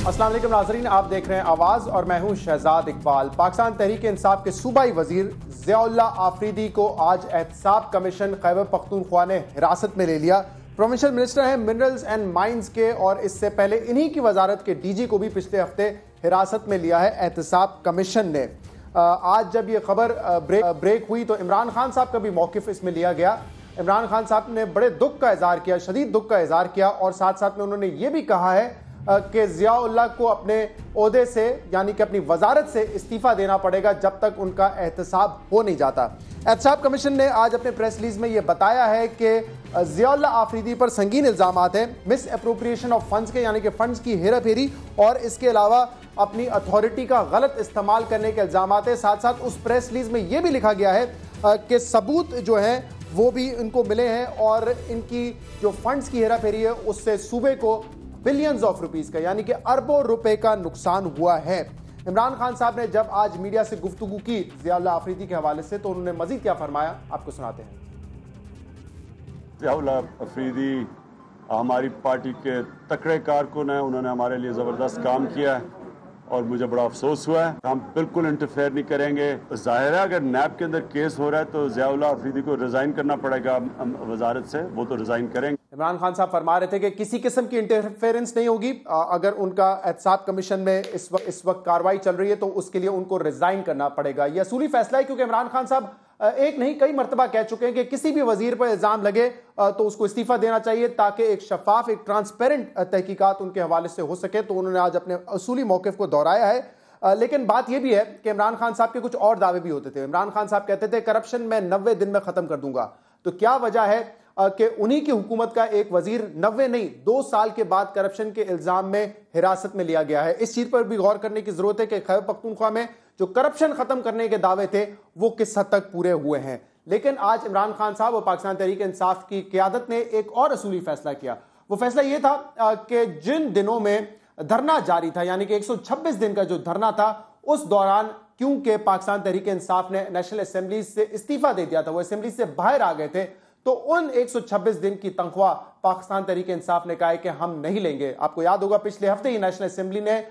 अस्सलाम वालेकुम नाज़रीन, आप देख रहे हैं आवाज़ और मैं हूं शहजाद इकबाल। पाकिस्तान तहरीक इंसाफ के सूबाई वजीर ज़ियाउल्लाह आफरीदी को आज एहतसाब कमीशन खैबर पख्तूनख्वा ने हिरासत में ले लिया। प्रोविंशियल मिनिस्टर हैं मिनरल्स एंड माइंस के और इससे पहले इन्हीं की वजारत के डीजी को भी पिछले हफ्ते हिरासत में लिया है एहतसाब कमीशन ने। आज जब ये खबर ब्रेक हुई तो इमरान खान साहब का भी मौक़िफ़ इसमें लिया गया। इमरान खान साहब ने बड़े दुख का इज़हार किया, शदीद दुख का इज़हार किया और साथ साथ में उन्होंने ये भी कहा है कि ज़ियाउल्लाह को अपने ओहदे से यानी कि अपनी वजारत से इस्तीफ़ा देना पड़ेगा जब तक उनका एहतसाब हो नहीं जाता। एहतसाब कमीशन ने आज अपने प्रेस रिलीज में यह बताया है कि ज़ियाउल्लाह आफरीदी पर संगीन इल्ज़ामात हैं मिस अप्रोप्रिएशन ऑफ फंड्स के, यानी कि फंड्स की हेरा फेरी और इसके अलावा अपनी अथॉरिटी का गलत इस्तेमाल करने के इल्ज़ामात हैं। साथ साथ उस प्रेस रिलीज में यह भी लिखा गया है कि सबूत जो हैं वो भी इनको मिले हैं और इनकी जो फंड्स की हेरा फेरी है उससे सूबे को बिलियंस ऑफ रुपीस का यानी कि अरबों रुपए का नुकसान हुआ है। इमरान खान साहब ने जब आज मीडिया से गुफ्तगू की ज़ियाउल्लाह आफरीदी के हवाले से तो उन्होंने मजीद क्या फरमाया, आपको सुनाते हैं। ज़ियाउल्लाह आफरीदी हमारी पार्टी के तकड़े कारकुन हैं, उन्होंने हमारे लिए ज़बरदस्त काम किया है और मुझे बड़ा अफसोस हुआ है। हम बिल्कुल इंटरफेयर नहीं करेंगे। जाहिर है अगर नैब के अंदर केस हो रहा है तो ज़ियाउल्लाह आफरीदी को रिजाइन करना पड़ेगा वजारत से, वो तो रिजाइन करेंगे। इमरान खान साहब फरमा रहे थे कि किसी किस्म की इंटरफेरेंस नहीं होगी। अगर उनका एहतसाब कमीशन में इस वक्त कार्रवाई चल रही है तो उसके लिए उनको रिजाइन करना पड़ेगा। यह असूली फैसला है क्योंकि इमरान खान साहब एक नहीं कई मरतबा कह चुके हैं कि किसी भी वजीर पर इल्जाम लगे तो उसको इस्तीफा देना चाहिए ताकि एक शफाफ, एक ट्रांसपेरेंट तहकीकात उनके हवाले से हो सके। तो उन्होंने आज अपने असूली मौक़िफ़ को दोहराया है। लेकिन बात यह भी है कि इमरान खान साहब के कुछ और दावे भी होते थे। इमरान खान साहब कहते थे करप्शन मैं 90 दिन में खत्म कर दूंगा। तो क्या वजह है कि उन्हीं की हुकूमत का एक वजीर 90 नहीं 2 साल के बाद करप्शन के इल्जाम में हिरासत में लिया गया है। इस चीज पर भी गौर करने की जरूरत है कि खैबर पख्तूनख्वा में जो करप्शन खत्म करने के दावे थे वो किस हद तक पूरे हुए हैं। लेकिन आज इमरान खान साहब और पाकिस्तान तहरीक इंसाफ की क़यादत ने एक और असूली फैसला किया। वो फैसला ये था कि जिन दिनों में धरना जारी था यानी कि 126 दिन का जो धरना था उस दौरान क्योंकि पाकिस्तान तहरीक इंसाफ ने नेशनल असेंबली से इस्तीफा दे दिया था, वो असेंबली से बाहर आ गए थे, तो उन 126 दिन की तनख्वाह पाकिस्तान तहरीक इंसाफ ने कहा है कि हम नहीं लेंगे। आपको याद होगा पिछले हफ्ते ही नेशनल असेंबली ने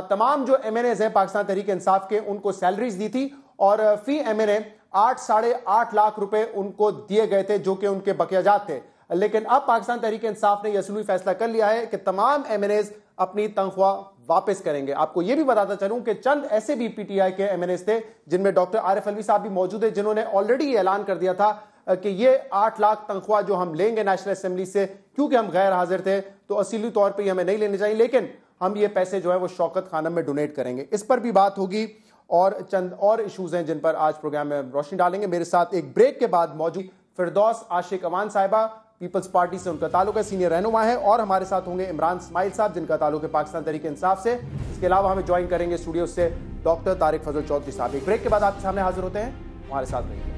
तमाम जो MNAs हैं पाकिस्तान तहरीक इंसाफ के उनको सैलरीज दी थी और फी MNA 8-8.5 लाख रुपए उनको दिए गए थे जो कि उनके बकियाजात थे। लेकिन अब पाकिस्तान तहरीक इंसाफ ने यह असली फैसला कर लिया है कि तमाम MNAs अपनी तनख्वाह वापस करेंगे। आपको यह भी बताता चलूं कि चंद ऐसे भी PTI के MNAs थे जिनमें डॉक्टर आरिफ अलवी साहब भी मौजूद है जिन्होंने ऑलरेडी ऐलान कर दिया था कि ये 8 लाख तनख्वाह जो हम लेंगे नेशनल असेंबली से, क्योंकि हम गैर हाजिर थे तो असली तौर पे हमें नहीं लेने चाहिए, लेकिन हम ये पैसे जो है वो शौकत खानम में डोनेट करेंगे। इस पर भी बात होगी और चंद और इशूज हैं जिन पर आज प्रोग्राम में रोशनी डालेंगे। मेरे साथ एक ब्रेक के बाद मौजूद फिरदौस आशिक अवान साहिबा, पीपल्स पार्टी से उनका ताल्लुक है, सीनियर रहनुमा है, और हमारे साथ होंगे इमरान इस्माइल साहब जिनका ताल्लुक है पाकिस्तान तहरीक इंसाफ से। इसके अलावा हमें ज्वाइन करेंगे स्टूडियो से डॉक्टर तारिक फजल चौधरी साहब। एक ब्रेक के बाद आपके सामने हाजिर होते हैं, हमारे साथ रहिए।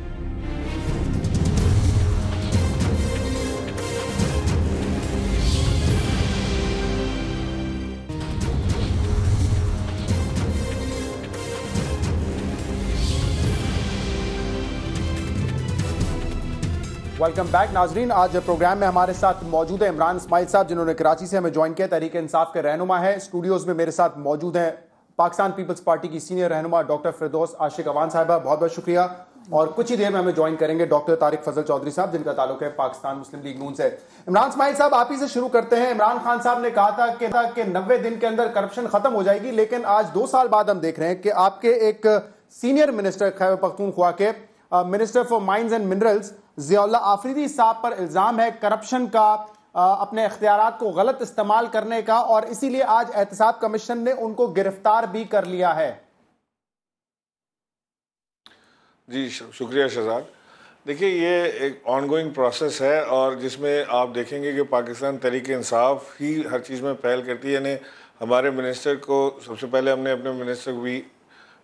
वेलकम बैक नाजरीन। आज प्रोग्राम में हमारे साथ मौजूद है इमरान इस्माइल साहब जिन्होंने कराची से हमें ज्वाइन किया, तहरीक इंसाफ के रहनुमा है। स्टूडियोज में मेरे साथ मौजूद हैं पाकिस्तान पीपल्स पार्टी की सीनियर रहनुमा डॉक्टर फिरदौस आशिक अवान साहिबा, बहुत बहुत शुक्रिया। और कुछ ही देर में हमें ज्वाइन करेंगे डॉक्टर तारिक फजल चौधरी साहब जिनका ताल्लुक है पाकिस्तान मुस्लिम लीग नून से। इमरान इस्माइल साहब, आप ही से शुरू करते हैं। इमरान खान साहब ने कहा था कि 90 दिन के अंदर करप्शन खत्म हो जाएगी, लेकिन आज 2 साल बाद हम देख रहे हैं कि आपके एक सीनियर मिनिस्टर खैबर पख्तूनख्वा के minister for mines and minerals Ziaullah Afridi साहब पर इल्जाम है करप्शन का, अपने इख्तियारात को गलत इस्तेमाल करने का, और इसीलिए आज एहतसाब कमीशन ने उनको गिरफ्तार भी कर लिया है। जी शुक्रिया शहजाद। देखिए ये एक ऑनगोइंग प्रोसेस है और जिसमें आप देखेंगे कि पाकिस्तान तहरीक इंसाफ ही हर चीज़ में पहल करती है। यानी हमारे मिनिस्टर को सबसे पहले हमने अपने मिनिस्टर को भी,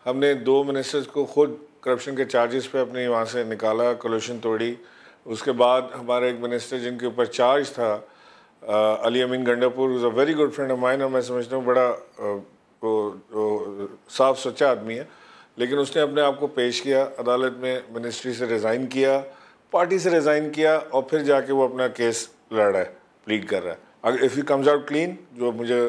हमने 2 मिनिस्टर्स को खुद करप्शन के चार्जेस पे अपने वहाँ से निकाला, कोलिशन तोड़ी। उसके बाद हमारा एक मिनिस्टर जिनके ऊपर चार्ज था Ali Amin Gandapur, is a very good friend of mine और मैं समझता हूँ बड़ा साफ सच्चा आदमी है, लेकिन उसने अपने आप को पेश किया अदालत में, मिनिस्ट्री से रिज़ाइन किया, पार्टी से रिज़ाइन किया और फिर जाके वो अपना केस लड़ रहा है, प्लीड कर रहा है। अगर if he comes out clean, जो मुझे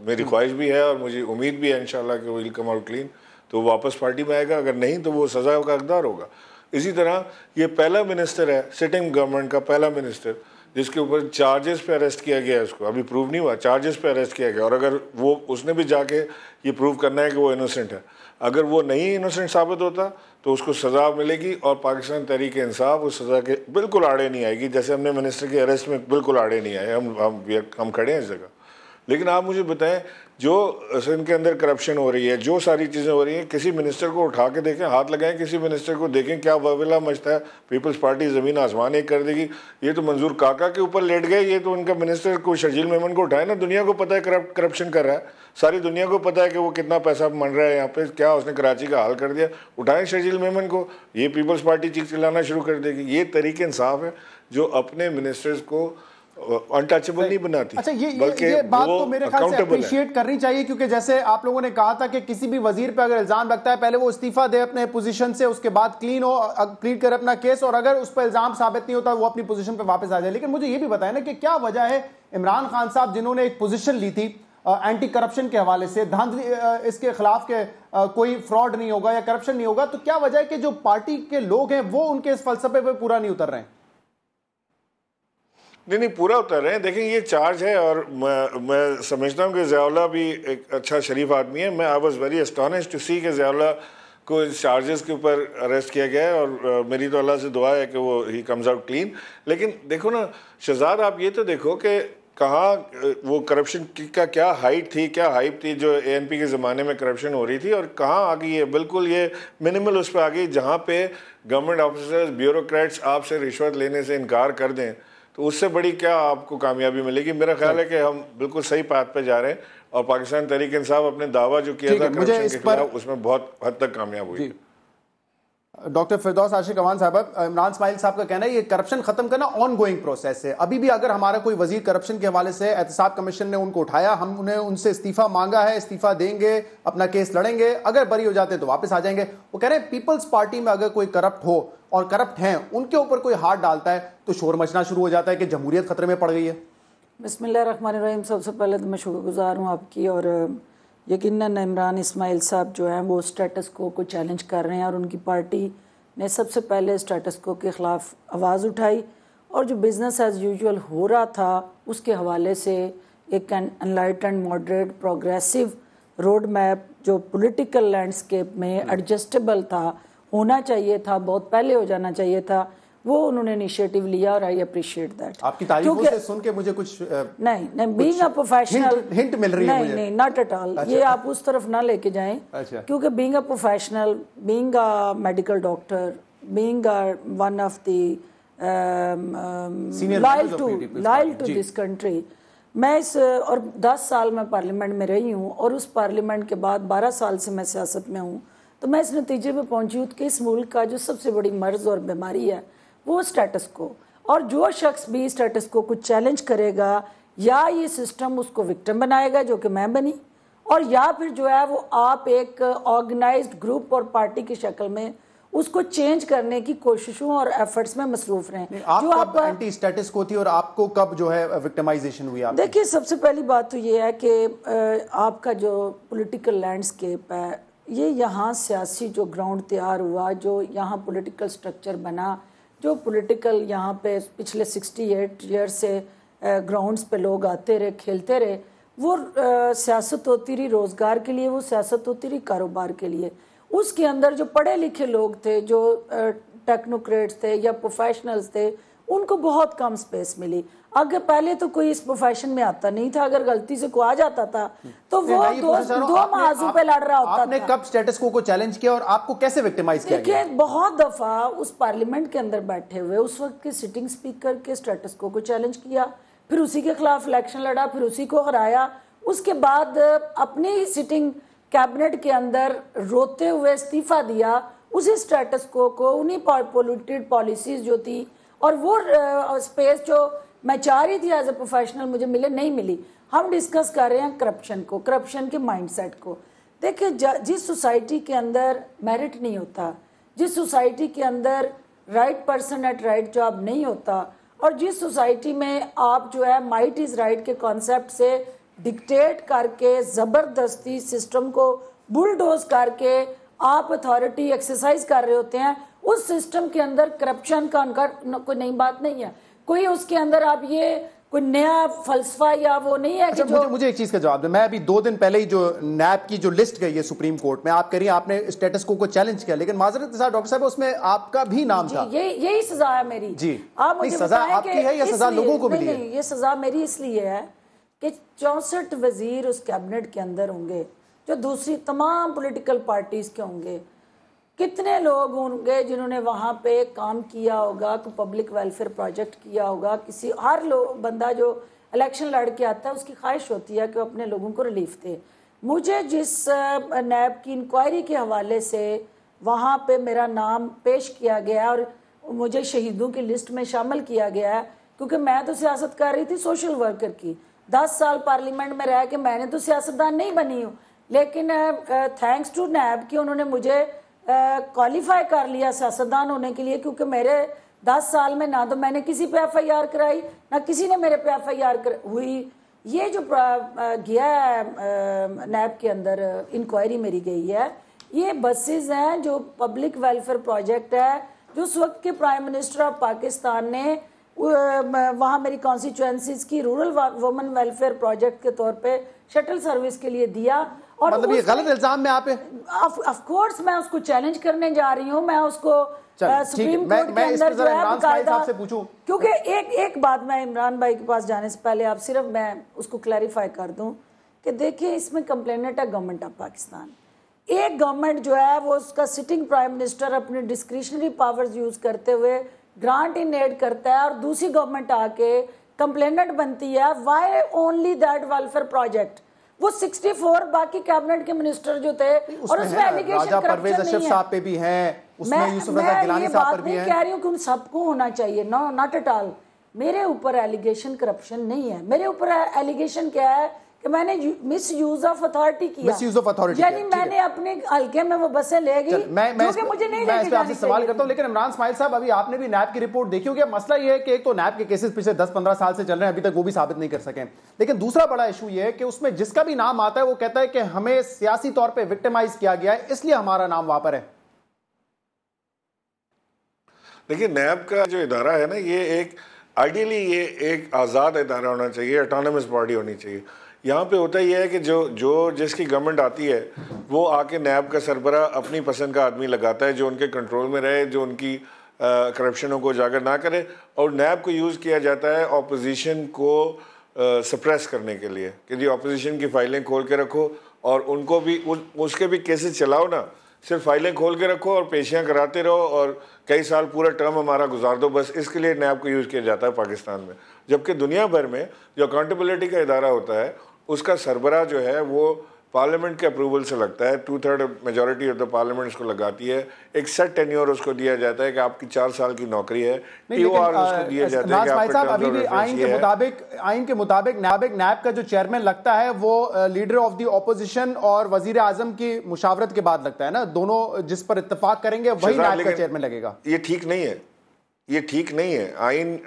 मेरी ख्वाहिश भी है और मुझे उम्मीद भी है इंशाल्लाह कि वो विल कम आउट क्लीन, तो वो वापस पार्टी में आएगा। अगर नहीं तो वो सज़ा का हकदार होगा। इसी तरह ये पहला मिनिस्टर है, सिटिंग गवर्नमेंट का पहला मिनिस्टर, जिसके ऊपर चार्जेस पे अरेस्ट किया गया है। उसको अभी प्रूव नहीं हुआ, चार्जेस पे अरेस्ट किया गया। और अगर वो उसने भी जाके ये प्रूव करना है कि वो इनोसेंट है, अगर वो नहीं इनोसेंट साबित होता तो उसको सज़ा मिलेगी और पाकिस्तान तहरीक इंसाफ उस सज़ा के बिल्कुल आड़े नहीं आएगी। जैसे हमने मिनिस्टर के अरेस्ट में बिल्कुल आड़े नहीं आए, हम खड़े हैं इस जगह। लेकिन आप मुझे बताएं, जो इनके अंदर करप्शन हो रही है, जो सारी चीज़ें हो रही हैं, किसी मिनिस्टर को उठा के देखें, हाथ लगाएं किसी मिनिस्टर को, देखें क्या ववेला मचता है। पीपल्स पार्टी ज़मीन आसमान एक कर देगी। ये तो मंजूर काका के ऊपर लेट गए, ये तो उनका मिनिस्टर को शर्जील मेमन को उठाए ना। दुनिया को पता है करप्शन कर रहा है, सारी दुनिया को पता है कि वो कितना पैसा मन रहा है यहाँ पे, क्या उसने कराची का हाल कर दिया। उठाएं शर्जील मेमन को, ये पीपल्स पार्टी चीख चिल्लाना शुरू कर देगी। ये तरीके इंसाफ है जो अपने मिनिस्टर्स को अनटचेबल नहीं बनाती। अच्छा, ये बात तो मेरे ख्याल से अप्रिशिएट करनी चाहिए, क्योंकि जैसे आप लोगों ने कहा था कि किसी भी वजीर पे अगर इल्जाम लगता है, पहले वो इस्तीफा दे अपने पोजीशन से, उसके बाद क्लीन करे अपना केस, और अगर उस पर इल्जाम साबित नहीं होता वो अपनी पोजीशन पे वापस आ जाए। लेकिन मुझे ये भी बताया ना कि क्या वजह है इमरान खान साहब, जिन्होंने एक पोजीशन ली थी एंटी करप्शन के हवाले से, धांधली इसके खिलाफ के कोई फ्रॉड नहीं होगा या करप्शन नहीं होगा, तो क्या वजह है कि जो पार्टी के लोग हैं वो उनके इस फलसफे पे पूरा नहीं उतर रहे हैं? नहीं, पूरा उतर रहे हैं। देखिए, ये चार्ज है और मैं समझता हूँ कि ज़ियाउल्लाह भी एक अच्छा शरीफ आदमी है। मैं I was very astonished to see कि ज़ियाउल्लाह को इस चार्जेस के ऊपर अरेस्ट किया गया है, और मेरी तो अल्लाह से दुआ है कि वो ही कम्स आउट क्लीन। लेकिन देखो ना शहजाद, आप ये तो देखो कि कहाँ वो करप्शन का क्या हाइट थी, क्या हाइप थी जो ANP के ज़माने में करप्शन हो रही थी, और कहाँ आ गई है बिल्कुल ये मिनिमल उस पर आ गई, जहाँ पे गवर्नमेंट ऑफिसर्स, ब्यूरोक्रेट्स आपसे रिश्वत लेने से इनकार कर दें, तो उससे बड़ी क्या आपको कामयाबी मिलेगी। मेरा ख्याल है कि हम बिल्कुल सही पाथ पे जा रहे हैं, और पाकिस्तान तहरीक इंसाफ अपने दावा जो किया था करप्शन के खिलाफ, उसमें बहुत हद तक कामयाब हुई है। डॉक्टर फिरदौस आशिक अवान साहब, इमरान इस्माइल साहब का कहना है ये करप्शन खत्म करना ऑन गोइंग प्रोसेस है। अभी भी अगर हमारा कोई वजीर करप्शन के हवाले से एहतसाब कमीशन ने उनको उठाया, हम उन्हें उनसे इस्तीफा मांगा है, इस्तीफा देंगे, अपना केस लड़ेंगे, अगर बरी हो जाते तो वापस आ जाएंगे। वो कह रहे हैं पीपल्स पार्टी में अगर कोई करप्ट हो और करप्ट हैं उनके ऊपर कोई हाथ डालता है तो शोर मचना शुरू हो जाता है कि जमहूरियत खतरे में पड़ गई है। बिस्मिल्लाहिर्रहमानिर्रहीम। सबसे पहले तो मैं शुक्रगुजार हूँ आपकी, और यकीनन इमरान इस्माइल साहब जो हैं वो स्टेटस को चैलेंज कर रहे हैं, और उनकी पार्टी ने सबसे पहले स्टेटस को के ख़िलाफ़ आवाज़ उठाई, और जो बिज़नेस एज़ यूजुअल हो रहा था उसके हवाले से एक enlightened, moderate, progressive road map जो पॉलिटिकल लैंडस्केप में एडजस्टेबल था, होना चाहिए था, बहुत पहले हो जाना चाहिए था, वो उन्होंने इनिशिएटिव लिया, और आई अप्रिशिएट दैट। आपकी तारीफों से सुन के मुझे कुछ नहीं बीइंग अ प्रोफेशनल हिंट मिल रही है मुझे। नहीं, नॉट एट ऑल। ये आप उस तरफ ना लेके जाएं। क्योंकि being a professional, being a medical doctor, being one of the loyal to this country, मैं इस और 10 साल मैं पार्लियामेंट में रही हूँ, और उस पार्लियामेंट के बाद 12 साल से मैं सियासत में हूँ, तो मैं इस नतीजे पे पहुंची हूँ कि इस मुल्क का जो सबसे बड़ी मर्ज और बीमारी है वो स्टेटस को, और जो शख्स भी स्टेटस को चैलेंज करेगा, या ये सिस्टम उसको विक्टिम बनाएगा जो कि मैं बनी, और या फिर जो है वो आप एक ऑर्गेनाइज्ड ग्रुप और पार्टी की शक्ल में उसको चेंज करने की कोशिशों और एफर्ट्स में मसरूफ रहें। जो आप एंटी स्टेटस को थी और आपको कब जो है विक्टिमाइजेशन हुई? आप देखिए, सबसे पहली बात तो ये है कि आपका जो पॉलिटिकल लैंडस्केप है, ये यहाँ सियासी जो ग्राउंड तैयार हुआ, जो यहाँ पॉलिटिकल स्ट्रक्चर बना, जो पॉलिटिकल यहाँ पे पिछले 68 ईयर्स से ग्राउंड्स पे लोग आते रहे, खेलते रहे, वो सियासत होती रही रोज़गार के लिए, वो सियासत होती रही कारोबार के लिए। उसके अंदर जो पढ़े लिखे लोग थे, जो टेक्नोक्रेट्स थे या प्रोफेशनल्स थे, उनको बहुत कम स्पेस मिली। अगर पहले तो कोई इस प्रोफेशन में आता नहीं था, अगर गलती से कोई आ जाता था तो वो दो महाजों पे लड़ रहा होता था। आपने कब स्टेटस को चैलेंज किया और आपको कैसे विक्टिमाइज किया गया? देखिए, बहुत दफा उस पार्लियामेंट के अंदर बैठे हुए उस वक्त के सिटिंग स्पीकर के स्टेटस को चैलेंज किया, फिर उसी के खिलाफ इलेक्शन लड़ा, फिर उसी को हराया। उसके बाद अपनी ही सिटिंग कैबिनेट के अंदर रोते हुए इस्तीफा दिया, उसी स्टेटस को उन्हीं पॉलिटेड पॉलिसीज जो थी, और वो स्पेस जो मैं चाह रही थी एज ए प्रोफेशनल मुझे नहीं मिली। हम डिस्कस कर रहे हैं करप्शन को, करप्शन के माइंडसेट को। देखिए, जिस सोसाइटी के अंदर मेरिट नहीं होता, जिस सोसाइटी के अंदर right person at right job नहीं होता, और जिस सोसाइटी में आप जो है माइट इज़ राइट के कॉन्सेप्ट से डिक्टेट करके ज़बरदस्ती सिस्टम को बुलडोज करके आप अथॉरिटी एक्सरसाइज कर रहे होते हैं, उस सिस्टम के अंदर करप्शन का उनका कोई नई बात नहीं है। कोई उसके अंदर आप ये कोई नया फलसफा या वो नहीं है। अच्छा, कि मुझे एक चीज का जवाब दें। मैं अभी 2 दिन पहले ही जो नैब की जो लिस्ट गई है सुप्रीम कोर्ट में, आप कह रही हैं आपने स्टेटस को चैलेंज किया, लेकिन माजरत के साथ डॉक्टर साहब उसमें आपका भी नाम था। यही सजा है मेरी जी। आप मुझे सजा आपकी है या सजा लोगों को मिली है? नहीं, ये सजा मेरी इसलिए है कि 64 वजीर उस कैबिनेट के अंदर होंगे जो दूसरी तमाम पॉलिटिकल पार्टीज के होंगे। कितने लोग होंगे जिन्होंने वहाँ पे काम किया होगा, कोई पब्लिक वेलफेयर प्रोजेक्ट किया होगा। किसी हर बंदा जो इलेक्शन लड़ के आता है उसकी ख्वाहिश होती है कि वो अपने लोगों को रिलीफ दे। मुझे जिस नैब की इंक्वायरी के हवाले से वहाँ पे मेरा नाम पेश किया गया और मुझे शहीदों की लिस्ट में शामिल किया गया है, क्योंकि मैं तो सियासत कर रही थी सोशल वर्कर की। 10 साल पार्लियामेंट में रह के मैंने तो सियासतदान नहीं बनी हूँ, लेकिन थैंक्स टू नैब कि उन्होंने मुझे क्वालिफाई कर लिया सियासतदान होने के लिए, क्योंकि मेरे 10 साल में ना तो मैंने किसी पे FIR कराई, ना किसी ने मेरे पे FIR हुई। ये जो गया है नैब के अंदर इंक्वायरी मेरी गई है, ये बसेस हैं जो पब्लिक वेलफेयर प्रोजेक्ट है जो उस वक्त के प्राइम मिनिस्टर ऑफ पाकिस्तान ने वहाँ मेरी कॉन्स्टिट्यूएंसीज की रूरल वुमेन वेलफेयर प्रोजेक्ट के तौर पे शटल सर्विस के लिए दिया। और मतलब ये गलत इल्जाम में आप ऑफ कोर्स मैं उसको चैलेंज करने जा रही हूँ। मैं उसको सुप्रीम कोर्ट के अंदर जो है बाकायदा, क्योंकि एक बात मैं इमरान भाई के पास जाने से पहले आप सिर्फ मैं उसको क्लैरिफाई कर दूं कि देखिए इसमें कंप्लेनेंट है गवर्नमेंट ऑफ पाकिस्तान। एक गवर्नमेंट जो है वो उसका सिटिंग प्राइम मिनिस्टर अपने डिस्क्रिशनरी पावर्स यूज करते हुए ग्रांट इन एड करता है और दूसरी गवर्नमेंट आके कंप्लेनेंट बनती है। Why only that welfare project? वो 64 बाकी कैबिनेट के मिनिस्टर जो थे और उसमें एलिगेशन करप्शन नहीं है। पे भी हैं, उसमें यूसुफ रजा गिलानी साहब पर भी हैं। कह रही हूँ कि उन सबको होना चाहिए, नो नॉट एट ऑल। मेरे ऊपर एलिगेशन करप्शन नहीं है। मेरे ऊपर एलिगेशन क्या है कि मैंने मिस यूज ऑफ अथॉरिटी किया, मिस यूज ऑफ अथॉरिटी, यानी मैंने अपने हल्के में वो बसें ले गई क्योंकि मुझे नहीं लेके जानी सवाल करता हूं। लेकिन इमरान इस्माइल साहब, अभी आपने भी नैब की रिपोर्ट देखी होगी। मसला ये है कि एक तो नैब के केसेस पिछले 10-15 साल से चल रहे हैं, अभी तक वो भी साबित नहीं कर सके। लेकिन दूसरा बड़ा इशू ये है कि उसमें जिसका भी नाम आता है वो कहता है कि हमें सियासी तौर पर विक्टिमाइज किया गया है, इसलिए हमारा नाम वहां पर है। देखिए, नैब का जो इदारा है ना, ये एक आइडियली ये एक आज़ाद इदारा होना चाहिए, ऑटोनमस बॉडी होनी चाहिए। यहाँ पे होता यह है कि जो जिसकी गवर्नमेंट आती है वो आके नैब का सरबरा अपनी पसंद का आदमी लगाता है जो उनके कंट्रोल में रहे, जो उनकी करप्शनों को उजागर ना करे। और नैब को यूज़ किया जाता है ऑपोजिशन को सप्रेस करने के लिए कि जी ऑपोजिशन की फाइलें खोल के रखो और उनको भी उसके भी केसेस चलाओ ना, सिर्फ फाइलें खोल के रखो और पेशियाँ कराते रहो और कई साल पूरा टर्म हमारा गुजार दो। बस इसके लिए नैब को यूज़ किया जाता है पाकिस्तान में। जबकि दुनिया भर में जो अकाउंटेबिलिटी का इदारा होता है उसका सरबरा जो है वो पार्लियामेंट के अप्रूवल से लगता है। 2/3 मेजॉरिटी ऑफ द पार्लियामेंट उसको लगाती है। एक सेट टेन्योर उसको दिया जाता है कि आपकी 4 साल की नौकरी है। TOR उसको दिया जाता है कि आपका अभी भी आइन के मुताबिक नैब का जो चेयरमैन लगता है वो लीडर ऑफ द ऑपोजिशन और वजीर आजम की मुशावरत के बाद लगता है ना। दोनों जिस पर इत्तेफाक करेंगे वही नैब का चेयरमैन लगेगा। ये ठीक नहीं है, ये ठीक नहीं है।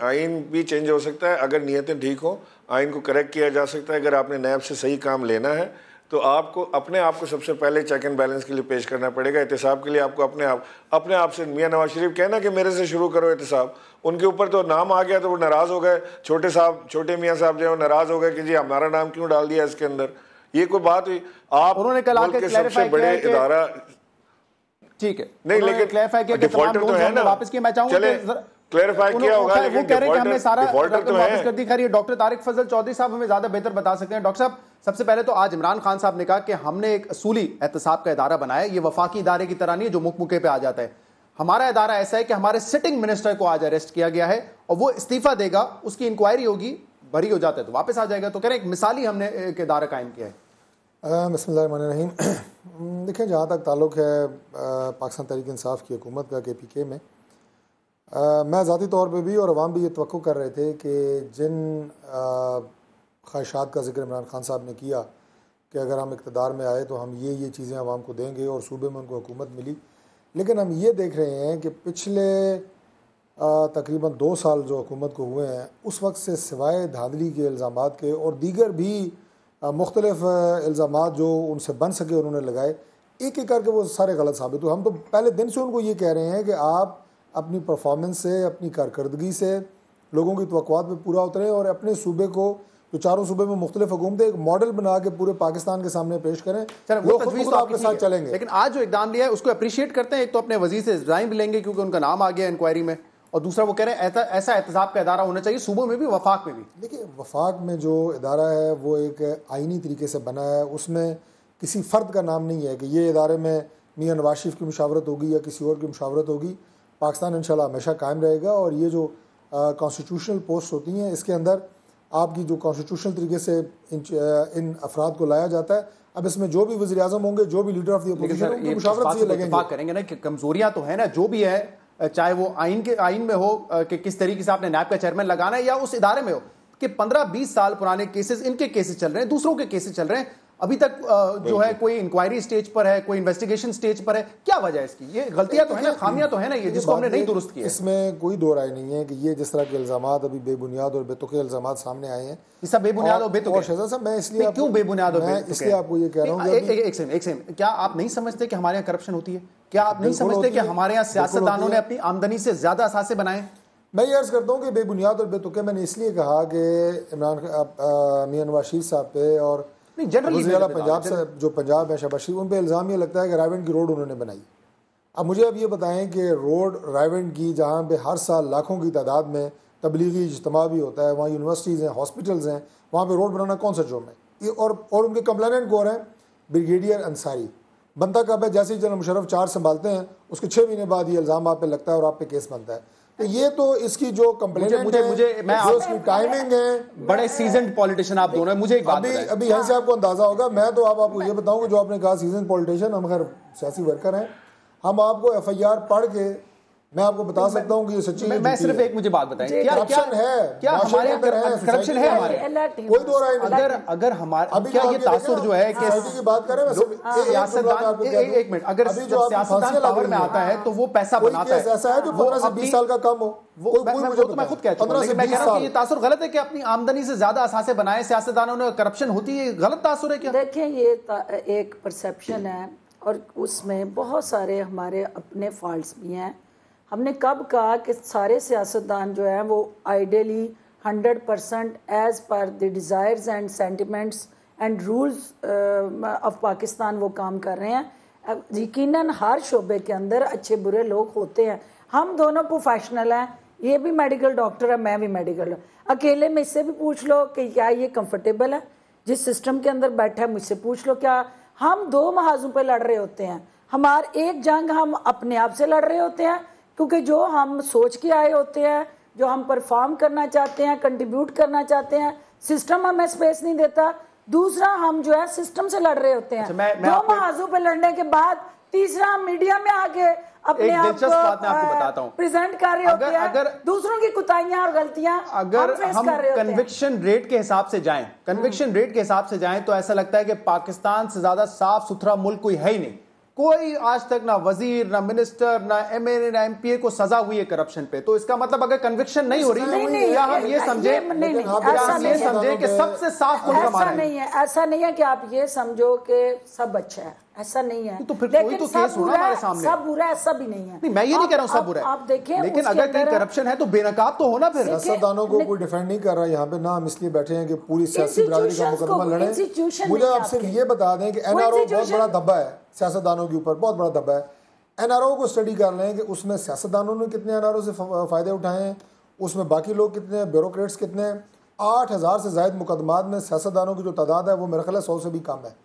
आइन भी चेंज हो सकता है अगर नीयतें ठीक हो, आइन को करेक्ट किया जा सकता है। अगर आपने नैब से सही काम लेना है तो आपको अपने आप को सबसे पहले चेक एंड बैलेंस के लिए पेश करना पड़ेगा। एहतसाब के लिए आपको अपने आप से, मियां नवाज शरीफ कहना कि मेरे से शुरू करो एहतसाब, उनके ऊपर तो नाम आ गया तो वो नाराज़ हो गए। छोटे मियां साहब जो है नाराज़ हो गए कि जी हमारा नाम क्यों डाल दिया इसके अंदर। ये कोई बात हुई? आप उन्होंने कल आके सबसे बड़े इदारा, ठीक है, नहीं लेकिन क्लैरिफाई किया कि तमाम लोन हमने वापस किए। मैं चाहूंगा क्लैरिफाई किया होगा, वो कह रहे हैं कि हमने सारा वापस कर दी। खैर, ये डॉक्टर तारिक फजल चौधरी साहब हमें ज्यादा बेहतर बता सकते हैं। डॉक्टर साहब, सबसे पहले तो आज इमरान खान साहब ने कहा कि हमने एक असूली एहतसाब का इदारा बनाया। ये वफाकी इदारे की तरह नहीं है जो मुख मुके पे आ जाता है। हमारा इदारा ऐसा है कि हमारे सिटिंग मिनिस्टर को आज अरेस्ट किया गया है और वो इस्तीफा देगा, उसकी इंक्वायरी होगी, बरी हो जाता है तो वापस आ जाएगा। तो कह रहे हैं एक मिसाली हमने एक इदारा कायम किया है। बिस्मिल्लाहिर्रहमानिर्रहीम। देखिए, जहाँ तक ताल्लुक़ है पाकिस्तान तहरीक इंसाफ की हुकूमत का KPK में, मैं ज़ाती तौर पे भी और अवाम भी ये तवक्को कर रहे थे कि जिन ख्वाहिशात का जिक्र इमरान खान साहब ने किया कि अगर हम इक़्तिदार में आए तो हम ये चीज़ें अवाम को देंगे और सूबे में उनको हुकूमत मिली। लेकिन हम ये देख रहे हैं कि पिछले तकरीबन 2 साल जो हुकूमत को हुए हैं, उस वक्त से सिवाय धांधली के इल्ज़ामात के और दीगर भी मुख्तलिफ इल्ज़ामात जो उनसे बन सके उन्होंने लगाए, एक एक करके वो सारे गलत साबित हुए। हम तो पहले दिन से उनको ये कह रहे हैं कि आप अपनी परफॉर्मेंस से, अपनी कारकर्दगी से लोगों की तवक्कुआत पे पूरा उतरें और अपने सूबे को, जो चारों सूबे में मुख्तलिफ हुकूमतें, एक मॉडल बना के पूरे पाकिस्तान के सामने पेश करें। वो तजवीज़ तो आपके साथ चलेंगे। लेकिन आज जो इकदाम लिया है उसको अप्रिशिएट करते हैं। एक तो अपने वजीर से रिजाइन भी लेंगे क्योंकि उनका नाम आ गया इंक्वायरी में, और दूसरा वो कह रहे हैं ऐसा एहतसाब का इदारा होना चाहिए सूबों में भी, वफाक में भी। देखिए, वफाक में जो इदारा है वो एक आइनी तरीके से बना है, उसमें किसी फ़र्द का नाम नहीं है कि ये इदारे में मियां नवाज शरीफ की मुशावरत होगी या किसी और की मुशावरत होगी। पाकिस्तान इंशाल्लाह हमेशा कायम रहेगा, और ये जो कॉन्स्टिट्यूशनल पोस्ट होती हैं इसके अंदर आपकी जो कॉन्स्टिट्यूशनल तरीके से इन अफराद को लाया जाता है। अब इसमें जो भी वज़ीर आज़म होंगे, जो भी लीडर ऑफ द अपोजिशन होंगे, मुशावरत से लगेंगे। करेंगे ना कि कमजोरियां तो है ना, जो भी है, चाहे वो आइन में हो कि किस तरीके से आपने नैब का चेयरमैन लगाना है, या उस इदारे में हो कि 15-20 साल पुराने केसेस, इनके केसेस चल रहे हैं, दूसरों के केसेस चल रहे हैं, अभी तक जो है कोई इंक्वायरी स्टेज पर है, कोई इन्वेस्टिगेशन स्टेज पर है। क्या वजह है इसकी? ये गलतियां तो है ना, खामियां तो है ना, ये जिसको हमने नहीं दुरुस्त किया। इसमें कोई दो राय नहीं है कि ये जिस तरह के इल्जामात अभी बेबुनियाद और बेतुके इल्जामात सामने आए हैं, ये सब बेबुनियाद और बेतुके। शहजाद साहब, मैं इसलिए क्यों बेबुनियाद और बेतुके? इसलिए आपको ये कह रहा हूँ, एक सेकंड, क्या आप नहीं समझते कि हमारे यहाँ करप्शन होती है? क्या आप नहीं समझते कि हमारे यहाँ सियासतदानों ने अपनी आमदनी से ज्यादा असासे बनाए? मैं ये अर्ज करता हूँ कि बेबुनियाद और बेतुके मैंने इसलिए कहा कि इमरान मियां नवाज शरीफ साहब पे और वज़ीर-ए-आला पंजाब से, जो पंजाब है, शहबाज शरीफ, उन पर इल्ज़ाम ये लगता है कि रायवेंड की रोड उन्होंने बनाई। अब मुझे अब ये बताएं कि रोड रायवेंड की, जहाँ पे हर साल लाखों की तादाद में तबलीगी इज्तिमा भी होता है, वहाँ यूनिवर्सिटीज़ हैं, हॉस्पिटल्स हैं, वहाँ पे रोड बनाना कौन सा जुर्म है? ये और उनके कंप्लेनेंट कौन है? ब्रिगेडियर अंसारी। बनता कब है? जैसे ही जनरल मुशर्रफ चार्ज संभालते हैं उसके 6 महीने बाद ये इल्ज़ाम आप पे लगता है और आप पे केस बनता है। तो ये तो इसकी जो कंप्लेंट है, उसकी टाइमिंग है। बड़े सीजन्ड पॉलिटिशियन आप दोनों, मुझे एक बात अभी यहाँ से आपको अंदाजा होगा। मैं तो आपको ये बताऊं, जो आपने कहा सीजन पॉलिटिशियन, हम खैर सियासी वर्कर हैं, हम आपको FIR पढ़ के मैं आपको बता सकता हूँ कि ये सच्ची है। मैं सिर्फ एक मुझे बात बताएं, करप्शन है, क्या हमारे करप्शन है? हमारे कोई दो राय नहीं। अगर हमारे क्या ये तासुर जो है कि की बात करें, सियासतदान, एक मिनट, अगर सियासतदान पावर में आता है तो वो पैसा बनाता है, ऐसा है जो 15 से 20 साल का कम हो, वो मैं खुद कहता हूं, लेकिन मैं कह रहा हूं कि ये तासुर गलत है कि अपनी आमदनी से ज्यादा असासे बनाए सियासतदानों ने, करप्शन होती है, गलत तासुर है क्या? देखें, ये एक परसेप्शन है और उसमें बहुत सारे हमारे अपने फॉल्ट्स भी हैं। हमने कब कहा कि सारे सियासतदान जो हैं वो ideally 100% as per the desires and sentiments and rules of Pakistan वो काम कर रहे हैं? यकीनन हर शोबे के अंदर अच्छे बुरे लोग होते हैं। हम दोनों प्रोफेशनल हैं, ये भी मेडिकल डॉक्टर है, मैं भी मेडिकल। अकेले में इससे भी पूछ लो कि क्या ये कंफर्टेबल है जिस सिस्टम के अंदर बैठा है, मुझसे पूछ लो। क्या हम 2 महाजों पे लड़ रहे होते हैं? हमारे एक जंग हम अपने आप से लड़ रहे होते हैं, क्योंकि जो हम सोच के आए होते हैं, जो हम परफॉर्म करना चाहते हैं, कंट्रीब्यूट करना चाहते हैं, सिस्टम हमें स्पेस नहीं देता। दूसरा, हम जो है सिस्टम से लड़ रहे होते हैं। 2 महाजों पे लड़ने के बाद तीसरा मीडिया में आके अपने आप को प्रेजेंट कर रहे होते हैं। अगर दूसरों की कुताहियां और गलतियां अगर हम कन्विक्शन रेट के हिसाब से जाएं, तो ऐसा लगता है कि पाकिस्तान से ज्यादा साफ सुथरा मुल्क कोई है ही नहीं। कोई आज तक ना वजीर, ना मिनिस्टर, ना MLA, ना MPA को सजा हुई है करप्शन पे। तो इसका मतलब अगर कन्विक्शन नहीं हो रही, या हम ये समझे कि सबसे साफ मुल्क हमारा है? ऐसा नहीं है कि आप ये समझो कि सब अच्छा है, ऐसा नहीं है। तो फिर कोई तो केस होना हमारे सामने। सब बुरा, ऐसा भी नहीं है। नहीं, मैं ये नहीं कह रहा हूँ सब बुरा है, आप देखें, लेकिन अगर कहीं करप्शन है तो बेनकाब तो होना। फिर सियासतदानों को कोई डिफेंड नहीं कर रहा यहाँ पे ना, हम इसलिए बैठे हैं कि पूरी सियासी बिरादरी का मुकदमा लड़े। मुझे आप सिर्फ ये बता दें कि NRO बहुत बड़ा धब्बा है सियासतदानों के ऊपर, बहुत बड़ा धब्बा है। NRO को स्टडी कर लें कि उसमें सियासतदानों ने कितने NRO से फायदे उठाए हैं, उसमें बाकी लोग कितने, ब्यूरोक्रेट्स कितने। 8000 से ज्यादा मुकदमात में सियासतदानों की जो तादाद है वो मेरे ख्याल 100 से भी कम है।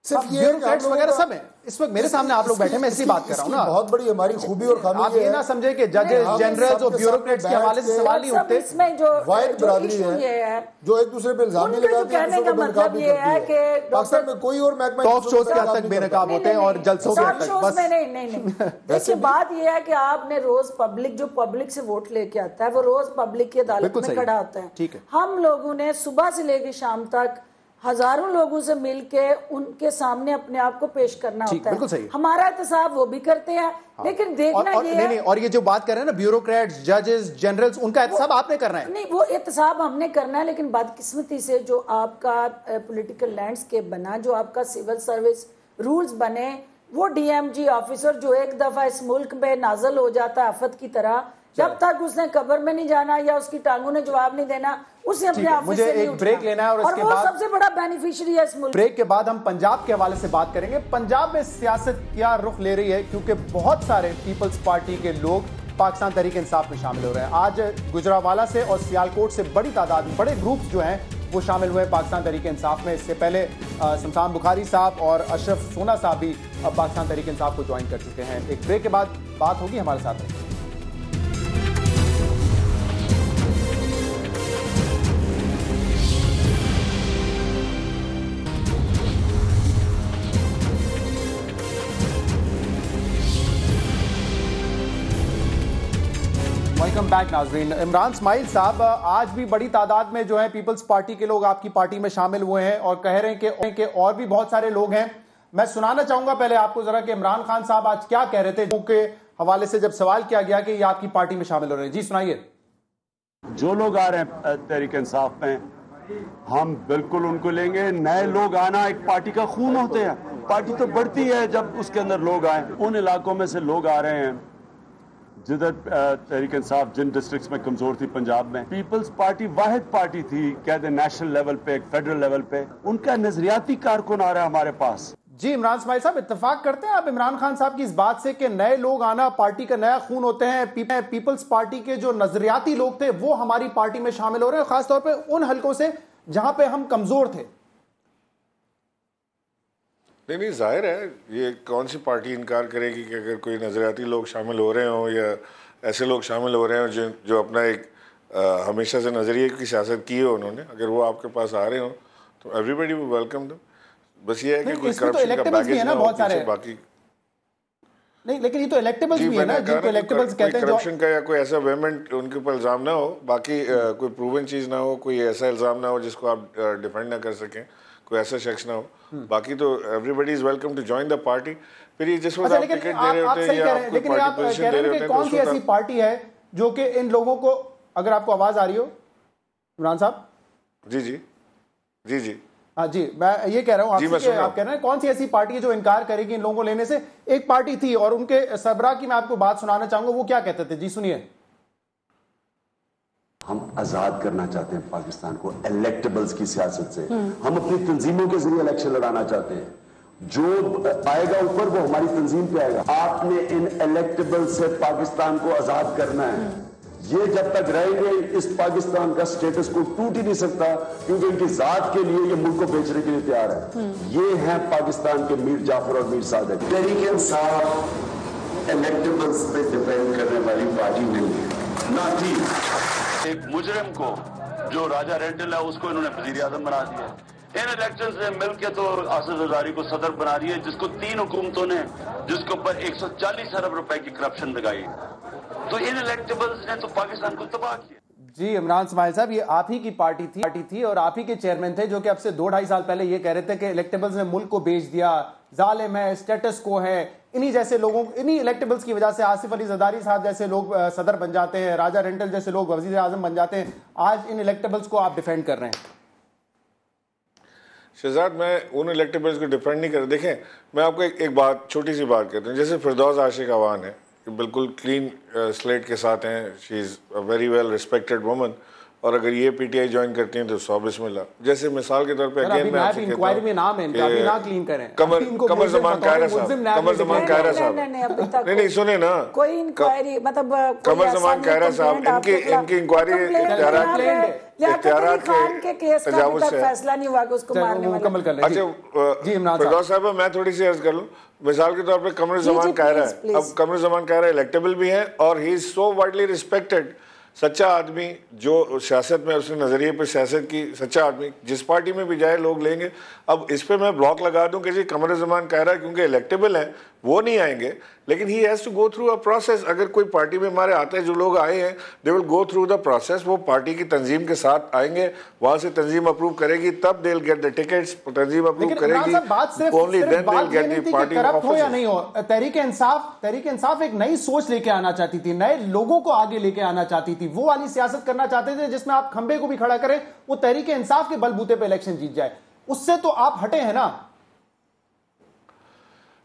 सिर्फ ये वगैरह सब है। इस वक्त मेरे सामने आप लोग बैठे, मैं इसलिए बात कर रहा हूँ ना। बहुत बड़ी हमारी खूबी और खामी आप ये ना समझे कि जजेस, जनरल्स और ब्यूरोक्रेट्स के हवाले से सवाल ही उठते। इसमें जो वाइड बिरादरी है जो एक दूसरे पे इल्जाम नहीं लगाते हैं, दूसरों को बेनकाब नहीं करती है। पाकिस्तान में कोई और महकमा टॉक शोज के हद तक बेनकाब होते हैं और जलसों के हद तक बस। नहीं। देखिए, बात ये है कि आपने रोज पब्लिक, जो पब्लिक से वोट लेके आता है, वो रोज पब्लिक की अदालत में खड़ा होता है। हम लोगों ने सुबह से लेके शाम तक हजारों लोगों से मिलके उनके सामने अपने आप को पेश करना होता बिल्कुल है। सही। हमारा एहतसाब वो भी करते हैं, लेकिन देखना और, ये नहीं, है नहीं, और ये जो बात कर रहे हैं ना ब्यूरोक्रेट्स, जजेस, जनरल्स, उनका एहतसाब आपने करना है। नहीं, वो एहतसाब हमने करना है, लेकिन बदकिस्मती से जो आपका पॉलिटिकल लैंडस्केप बना, जो आपका सिविल सर्विस रूल्स बने, वो डीएमजी ऑफिसर जो एक दफा इस मुल्क में नाजल हो जाता है आफत की तरह, जब तक उसने कब्र में नहीं जाना या उसकी टांगों ने जवाब नहीं देना, उसे अपने ऑफिस मुझे से नहीं एक ब्रेक उठना। लेना है और इसके वो बाद सबसे बड़ा बेनिफिशियरी है इस मुल्क। ब्रेक के बाद हम पंजाब के हवाले से बात करेंगे। पंजाब में सियासत क्या रुख ले रही है, क्योंकि बहुत सारे पीपल्स पार्टी के लोग पाकिस्तान तहरीक इंसाफ में शामिल हो रहे हैं। आज गुजरावाला से और सियालकोट से बड़ी तादाद में बड़े ग्रुप्स जो हैं वो शामिल हुए पाकिस्तान तहरीक इंसाफ में। इससे पहले शमशान बुखारी साहब और अशरफ सोना साहब भी पाकिस्तान तहरीक इंसाफ को ज्वाइन कर चुके हैं। एक ब्रेक के बाद बात होगी, हमारे साथ रहिए। वेलकम बैक नाजरीन। इमरान इस्माइल साहब, आज भी बड़ी तादाद में जो है पीपल्स पार्टी के लोग आपकी पार्टी में शामिल हुए हैं और कह रहे हैं कि और भी बहुत सारे लोग हैं। मैं सुनाना चाहूंगा पहले आपको जरा कि इमरान खान साहब आज क्या कह रहे थे, के हवाले से जब सवाल किया गया कि ये आपकी पार्टी में शामिल हो रहे हैं। जी सुनाइए। जो लोग आ रहे हैं तहरीक इंसाफ में, हम बिल्कुल उनको लेंगे। नए लोग आना एक पार्टी का खून होते हैं, पार्टी तो बढ़ती है जब उसके अंदर लोग आए। उन इलाकों में से लोग आ रहे हैं जिधर तहरीक इंसाफ जिन डिस्ट्रिक्ट्स में कमजोर थी पंजाब में। पीपल्स पार्टी वाहिद पार्टी थी, कहते नेशनल लेवल पे, फेडरल लेवल पे, उनका नजरियाती कारकुन आ रहा है हमारे पास। जी इमरान इस्माइल साहब, इत्तेफाक करते हैं आप इमरान खान साहब की इस बात से कि नए लोग आना पार्टी का नया खून होते हैं। पीपल्स पार्टी के जो नजरियाती लोग थे वो हमारी पार्टी में शामिल हो रहे हैं, खासतौर पर उन हलकों से जहां पे हम कमजोर थे। नहीं, जाहिर है, ये कौन सी पार्टी इनकार करेगी कि अगर कोई नज़रियाती लोग शामिल हो रहे हों या ऐसे लोग शामिल हो रहे हों जो अपना एक हमेशा से नज़रिए की सियासत की हो उन्होंने, अगर वो आपके पास आ रहे हों तो एवरीबडी विल वेलकम देम। बस ये है कि कोई करप्शन का बैगेज ना हो पीछे बाकी। नहीं, लेकिन ये तो इलेक्टेबल्स भी है ना, जिनको इलेक्टेबल्स कहते हैं। करप्शन का या कोई ऐसा वेमेंट उनके ऊपर इल्ज़ाम ना हो, बाकी कोई प्रूवन चीज़ ना हो, कोई ऐसा इल्ज़ाम ना हो जिसको आप डिफेंड ना कर सकें, कोई ऐसा शख्स ना हो। बाकी तो everybody is welcome to join the party. फिर ये जिस वक्त आप टिकट दे रहे होते हैं या आप कोई पार्टी पोजीशन दे रहे होते हैं, कौन सी ऐसी पार्टी है जो कि इन लोगों को, अगर आपको आवाज आ रही हो इमरान साहब। जी जी जी जी हाँ जी, मैं ये कह रहा हूँ आपसे, आप कह रहे हैं कौन सी ऐसी पार्टी है जो इनकार करेगी इन लोगों को लेने से। एक पार्टी थी और उनके सरबराह की मैं आपको बात सुनाना चाहूंगा, वो क्या कहते थे। जी सुनिए। हम आजाद करना चाहते हैं पाकिस्तान को इलेक्टेबल्स की सियासत से। हम अपनी तंजीमों के जरिए इलेक्शन लड़ाना चाहते हैं, जो आएगा ऊपर वो हमारी तंजीम पे आएगा। आपने इन इलेक्टेबल्स से पाकिस्तान को आजाद करना है। ये जब तक रहेंगे इस पाकिस्तान का स्टेटस को टूट ही नहीं सकता, क्योंकि इनकी जात के लिए ये मुल्क को बेचने के लिए तैयार है। ये हैं पाकिस्तान के मीर जाफर और मीर सादिक। तहरीक इंसाफ इलेक्टेबल्स पे डिपेंड करने वाली पार्टी नहीं है, ना थी। एक मुजरिम को जो राजा रेंटल है उसको इन्होंने वजीर आजम बना दिया। इन इलेक्शन से मिलकर तो आसिफ जरदारी को सदर बना दिया, जिसको 3 हुकूमतों ने जिसके ऊपर 140 अरब रुपए की करप्शन लगाई। तो इन इलेक्टेबल्स ने तो पाकिस्तान को तबाह किया। जी इमरान इस्माइल साहब, ये आप ही की पार्टी थी और आप ही के चेयरमैन थे जो कि अब से 2-2.5 साल पहले ये कह रहे थे कि इलेक्टेबल्स ने मुल्क को बेच दिया, जालिम है, स्टेटस को है। इन्हीं जैसे लोगों, इन्हीं इलेक्टेबल्स की वजह से आसिफ अली जरदारी साहब जैसे लोग सदर बन जाते हैं, राजा रेंटल जैसे लोग वजीर आजम बन जाते हैं। आज इन इलेक्टेबल्स को आप डिफेंड कर रहे हैं। शहजाद, मैं उन इलेक्टेबल्स को डिफेंड नहीं कर रहा। देखें, मैं आपको एक बात, छोटी सी बात कहता हूँ। जैसे फिरदौस आशिक अवान है, बिल्कुल क्लीन स्लेट के साथ हैं, she is a very well respected woman, और अगर ये पीटीआई ज्वाइन करती हैं तो 100 बिस्मिल्लाह। जैसे मिसाल के तौर पे अगेन मैं आपसे कहता हूं में नाम है इनका, अभी ना क्लीन करें। कमर जमान कायरा साहब, कमर जमान कायरा साहब, नहीं सुने ना, कोई इंक्वायरी मतलब कमर जमान कायरा साहब, इनकी इंक्वायरी इख्तियारात के तजावुज से फैसला नहीं हुआ कि उसको मारने वाला। मुकम्मल कर लें। अच्छा फिरदौस साहब, मैं थोड़ी सी अर्ज कर लूं। मिसाल के तौर पे कमर जमान कायरा है, अब कमर जमान कायरा इलेक्टेबल भी है और he is so widely respected, सच्चा आदमी जो सियासत में उसने नज़रिए पे सियासत की, सच्चा आदमी, जिस पार्टी में भी जाए लोग लेंगे। अब इस पे मैं ब्लॉक लगा दूं कि जी कमर ज़मान कायरा क्योंकि इलेक्टेबल है, वो नहीं आएंगे, लेकिन he has to go through a process. अगर कोई पार्टी में हमारे आते हैं, जो लोग आए हैं, they will go through the process. वो पार्टी की तंजीम के साथ आएंगे, वहां से तंजीम अप्रूव करेगी, तब they will get the tickets, तंजीम अप्रूव करेगी, only then they will get the party corrupt हो या नहीं हो। तहरीक इंसाफ एक नई सोच लेके आना चाहती थी, नए लोगों को आगे लेके आना चाहती थी, वो वाली सियासत करना चाहते थे जिसमें आप खंबे को भी खड़ा करें, वो तहरीक इंसाफ के बलबूते पे इलेक्शन जीत जाए। उससे तो आप हटे हैं ना।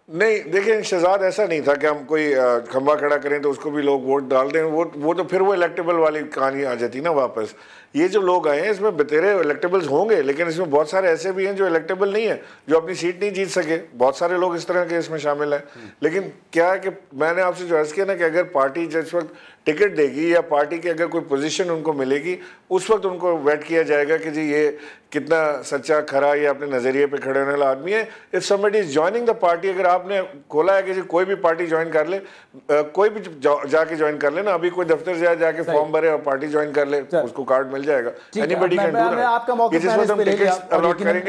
नहीं, देखिए शहजाद, ऐसा नहीं था कि हम कोई खंबा खड़ा करें तो उसको भी लोग वोट डाल दें। वो तो फिर वो इलेक्टेबल वाली कहानी आ जाती ना वापस। ये जो लोग आए हैं, इसमें बतेरे इलेक्टेबल्स होंगे, लेकिन इसमें बहुत सारे ऐसे भी हैं जो इलेक्टेबल नहीं है, जो अपनी सीट नहीं जीत सके। बहुत सारे लोग इस तरह के इसमें शामिल हैं। लेकिन क्या है कि मैंने आपसे जो अर्ज़ किया ना कि अगर पार्टी जिस वक्त टिकट देगी या पार्टी की अगर कोई पोजीशन उनको मिलेगी, उस वक्त उनको वेट किया जाएगा कि जी ये कितना सच्चा खरा या अपने नज़रिए पे खड़े होने वाला आदमी है। If somebody is joining the party, अगर आपने खोला है कि जी कोई भी पार्टी ज्वाइन कर ले, कोई भी जाके ज्वाइन कर ले ना, अभी कोई दफ्तर जाके फॉर्म भरे और पार्टी ज्वाइन कर ले, उसको कार्ड मिल जाएगा। Anybody can do that. आपका मौक़िफ़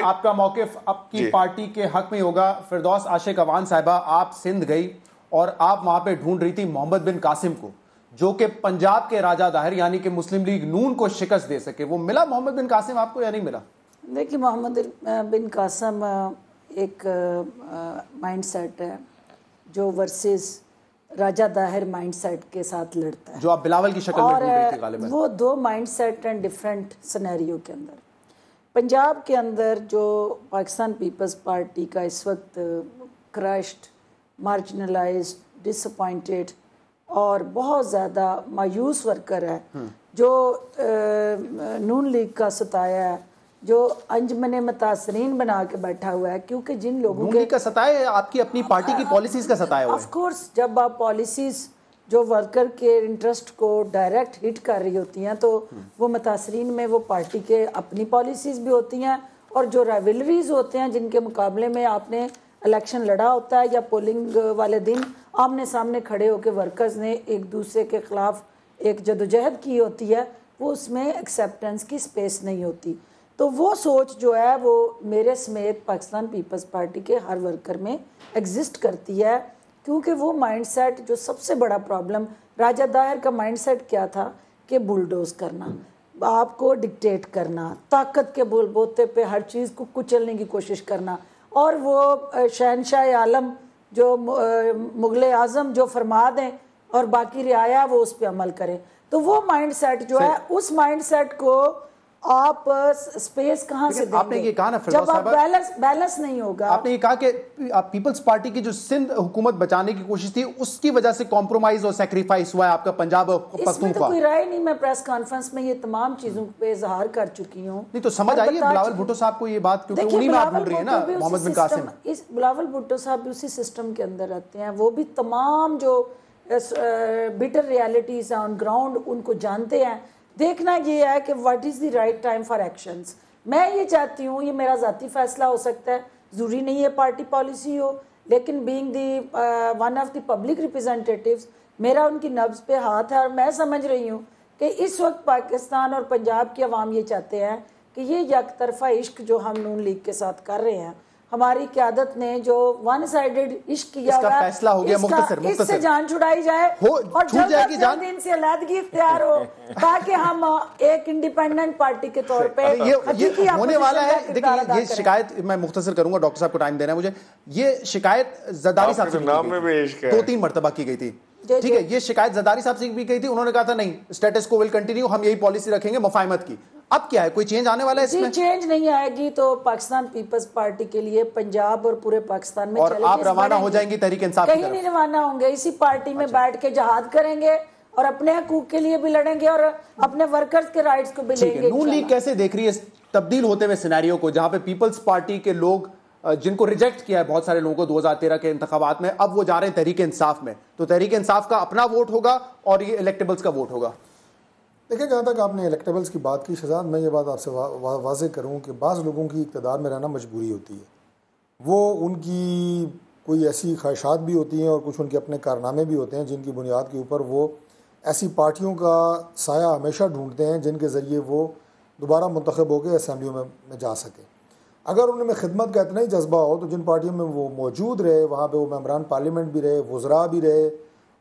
आपका मौक़िफ़ आपकी पार्टी के हक में होगा। फिरदौस आशिक अवान साहिबा, आप सिंध गई और आप वहां पे ढूंढ रही थी मोहम्मद बिन कासिम को, जो कि पंजाब के राजा दाहिर यानी कि मुस्लिम लीग नून को शिकस्त दे सके। वो मिला मोहम्मद बिन कासिम आपको या नहीं मिला? देखिए, मोहम्मद बिन कासिम एक माइंडसेट है जो वर्सेस राजा दाहिर माइंडसेट के साथ लड़ता है, जो आप बिलावल की शक्ल में ढूंढ रही थी गालिबन। वो दो माइंडसेट एंड डिफरेंट सिनेरियो के अंदर। पंजाब के अंदर जो पाकिस्तान पीपल्स पार्टी का इस वक्त क्रश्ड, मार्जिनलाइज्ड, डिसअपॉइंटेड और बहुत ज़्यादा मायूस वर्कर है, जो नून लीग का सताया है, जो अंजमन मुतासरीन बना के बैठा हुआ है। क्योंकि जिन लोगों के का सताया आपकी अपनी पार्टी की पॉलिसीज का सताया हुआ है। ऑफ कोर्स, जब आप पॉलिसीज जो वर्कर के इंटरेस्ट को डायरेक्ट हिट कर रही होती हैं, तो वो मुतासरीन में वो पार्टी के अपनी पॉलिसीज भी होती हैं, और जो राइवलरीज होते हैं जिनके मुकाबले में आपने इलेक्शन लड़ा होता है या पोलिंग वाले दिन आमने सामने खड़े होकर वर्कर्स ने एक दूसरे के खिलाफ एक जदोजहद की होती है, वो उसमें एक्सेप्टेंस की स्पेस नहीं होती। तो वो सोच जो है वो मेरे समेत पाकिस्तान पीपल्स पार्टी के हर वर्कर में एग्जिस्ट करती है। क्योंकि वो माइंडसेट जो सबसे बड़ा प्रॉब्लम, राजा दाहिर का माइंडसेट क्या था कि बुलडोज करना, आपको डिक्टेट करना, ताकत के बलबूते पे हर चीज़ को कुचलने की कोशिश करना, और वो शहनशाह आलम जो मुग़ल आज़म जो फरमा दें और बाकी रियाया वो उस पर अमल करें। तो वो माइंडसेट जो है, उस माइंडसेट को आप स्पेस कहां से देंगे? आपने ये कहा ना, जब आप बैलेंस नहीं होगा। आपने ये कहा कि पीपल्स पार्टी की जो सिंध हुकूमत बचाने की कोशिश थी, उसकी वजह से कॉम्प्रोमाइज और सैक्रिफाइस हुआ है आपका पंजाब और पख्तूनख्वा। इसमें तो कोई राय नहीं, मैं प्रेस कॉन्फ्रेंस में ये तमाम चीजों पे इजहार कर चुकी हूँ। नहीं तो समझ आई है बिलावल भुट्टो साहब को ये बात, क्योंकि उन्हीं में आप ढूंढ रही है ना मोहम्मद बिन कासिम। इस बिलावल भुट्टो साहब भी उसी सिस्टम के अंदर रहते हैं, वो भी तमाम जो बिटर रियलिटीज ऑन ग्राउंड उनको जानते हैं। देखना ये है कि what is the right time for actions. मैं ये चाहती हूँ, ये मेरा ज़ाती फैसला हो सकता है, ज़रूरी नहीं है पार्टी पॉलिसी हो, लेकिन being the one of the public representatives, मेरा उनकी नब्ज़ पे हाथ है, और मैं समझ रही हूँ कि इस वक्त पाकिस्तान और पंजाब की आवाम ये चाहते हैं कि ये यकतरफा इश्क जो हम नून लीग के साथ कर रहे हैं, हमारी क़यादत ने जो वन साइडेड इश्क किया इसका फैसला हो गया, मुख्तसर इससे जान छुड़ाई जाए और जल्द इनसे अलहदगी इख्तियार हो, ताकि हम एक इंडिपेंडेंट पार्टी के तौर पे ये होने वाला है। देखिए ये शिकायत मैं मुख्तसर करूंगा, डॉक्टर साहब को टाइम देना है मुझे। ये शिकायत जरदारी साहब से 2-3 मरतबा की गई थी, ठीक है। ये शिकायत जरदारी साहब से भी गई थी, उन्होंने कहा था नहीं, स्टेटस को विल कंटिन्यू, हम यही पॉलिसी रखेंगे मुफाहमत की। अब क्या है, कोई चेंज आने वाला है इसमें? चेंज नहीं आएगी तो पाकिस्तान पीपल्स पार्टी के लिए पंजाब और पूरे पाकिस्तान में और आप रवाना हो जाएंगी तहरीक इंसाफ की तरफ? कहीं नहीं रवाना होंगे, इसी पार्टी में बैठ के जहाद करेंगे और अपने हकूक के लिए भी लड़ेंगे और अपने वर्कर्स के राइट्स को भी लेंगे। नून लीग कैसे देख रही है इस तब्दील होते हुए सिनेरियो को, जहां पे पीपल्स पार्टी के लोग जिनको रिजेक्ट किया है बहुत सारे लोगों को 2013 के इंतखाबात में, अब वो जा रहे हैं तहरीक इंसाफ में, तो तहरीक इंसाफ का अपना वोट होगा और ये इलेक्टेबल्स का वोट होगा? देखिए, जहाँ तक आपने इलेक्टेबल्स की बात की शहजाद, मैं ये बात आपसे वाज़ेह करूँ कि बाज़ लोगों की इक़्तिदार में रहना मजबूरी होती है, वो उनकी कोई ऐसी ख्वाहिशात भी होती हैं और कुछ उनके अपने कारनामे भी होते हैं जिनकी बुनियाद के ऊपर वो ऐसी पार्टियों का साया हमेशा ढूंढते हैं जिनके ज़रिए वो दोबारा मुंतखब होकर असम्बलियों में जा सके। अगर उनमें खिदमत का इतना ही जज्बा हो तो जिन पार्टियों में वो मौजूद रहे, वहाँ पे वो मेंबरान पार्लियामेंट भी रहे, वज़रा भी रहे,